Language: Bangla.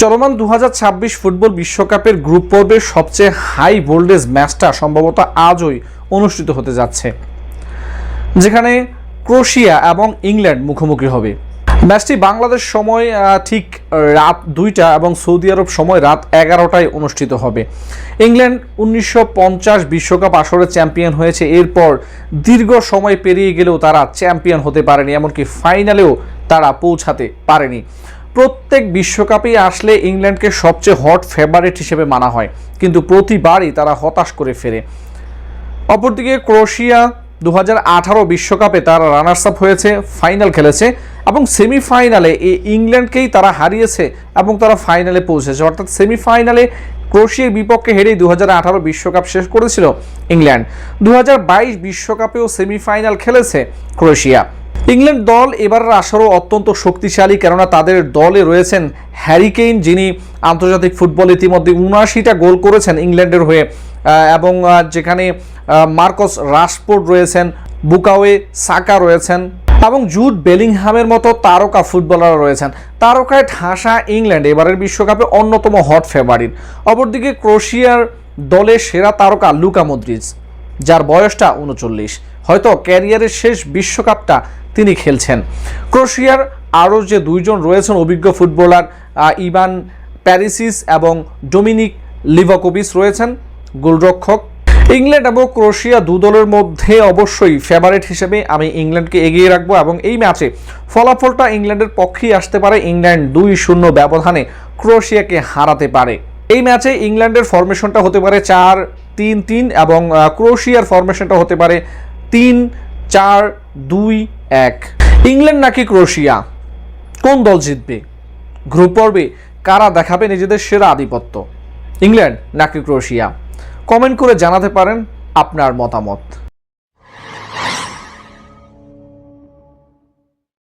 চলমান 2026 ফুটবল বিশ্বকাপের গ্রুপ পর্বের সবচেয়ে হাই ভোল্টেজ ম্যাচটা সম্ভবত আজই অনুষ্ঠিত হতে যাচ্ছে, যেখানে ক্রোয়েশিয়া এবং ইংল্যান্ড মুখোমুখি হবে। ম্যাচটি বাংলাদেশ সময় ঠিক রাত 2টা এবং সৌদি আরব সময় রাত 11টায় অনুষ্ঠিত হবে। ইংল্যান্ড 1950 বিশ্বকাপ আসরে চ্যাম্পিয়ন হয়েছে, এরপর দীর্ঘ সময় পেরিয়ে গেলেও তারা চ্যাম্পিয়ন হতে পারেনি, এমনকি ফাইনালেও তারা পৌঁছাতে পারেনি। প্রত্যেক বিশ্বকাপেই আসলে ইংল্যান্ডকে সবচেয়ে হট ফেভারিট হিসেবে মানা হয়, কিন্তু প্রতিবারই তারা হতাশ করে ফেরে। অপরদিকে ক্রোয়েশিয়া 2018 বিশ্বকাপে তারা রানার্স আপ হয়েছে, ফাইনাল খেলেছে এবং সেমিফাইনালে এই ইংল্যান্ডকেই তারা হারিয়েছে এবং তারা ফাইনালে পৌঁছেছে। অর্থাৎ সেমিফাইনালে ক্রোয়েশিয়ার বিপক্ষে হেরেই 2018 বিশ্বকাপ শেষ করেছিল ইংল্যান্ড। 2022 বিশ্বকাপেও সেমিফাইনাল খেলেছে ক্রোয়েশিয়া। ইংল্যান্ড দল এবারের আসরও অত্যন্ত শক্তিশালী, কেননা তাদের দলে রয়েছেন হ্যারি কেইন, যিনি আন্তর্জাতিক ফুটবলে ইতিমধ্যে 79টা গোল করেছেন ইংল্যান্ডের হয়ে, এবং যেখানে মার্কস রাশফোর্ড রয়েছেন, বুকাওয়ে সাকা রয়েছেন এবং জুড বেলিংহামের মতো তারকা ফুটবলার রয়েছেন। তারকায় ঠাসা ইংল্যান্ড এবারের বিশ্বকাপে অন্যতম হট ফেভারিট। অপরদিকে ক্রোয়েশিয়ার দলের সেরা তারকা লুকা মদ্রিচ, যার বয়সটা 39, হয়তো ক্যারিয়ারের শেষ বিশ্বকাপটা তিনি খেলছেন। ক্রোয়েশিয়ার আরও যে দুইজন রয়েছেন অভিজ্ঞ ফুটবলার, ইভান প্যারিসিস এবং ডোমিনিক লিভাকোভিচ রয়েছেন গোলরক্ষক। ইংল্যান্ড এবং ক্রোয়েশিয়া দু দলের মধ্যে অবশ্যই ফেভারিট হিসেবে আমি ইংল্যান্ডকে এগিয়ে রাখবো এবং এই ম্যাচে ফলাফলটা ইংল্যান্ডের পক্ষেই আসতে পারে। ইংল্যান্ড 2-0 ব্যবধানে ক্রোয়েশিয়াকে হারাতে পারে। এই ম্যাচে ইংল্যান্ডের ফরমেশনটা হতে পারে 4-3-3 এবং ক্রোয়েশিয়ার ফরমেশনটা হতে পারে 3-4-2-1। ইংল্যান্ড নাকি ক্রোয়েশিয়া, কোন দল জিতবে? গ্রুপ পর্বে কারা দেখাবে নিজেদের সেরা আধিপত্য, ইংল্যান্ড নাকি ক্রোয়েশিয়া? কমেন্ট করে জানাতে পারেন আপনার মতামত।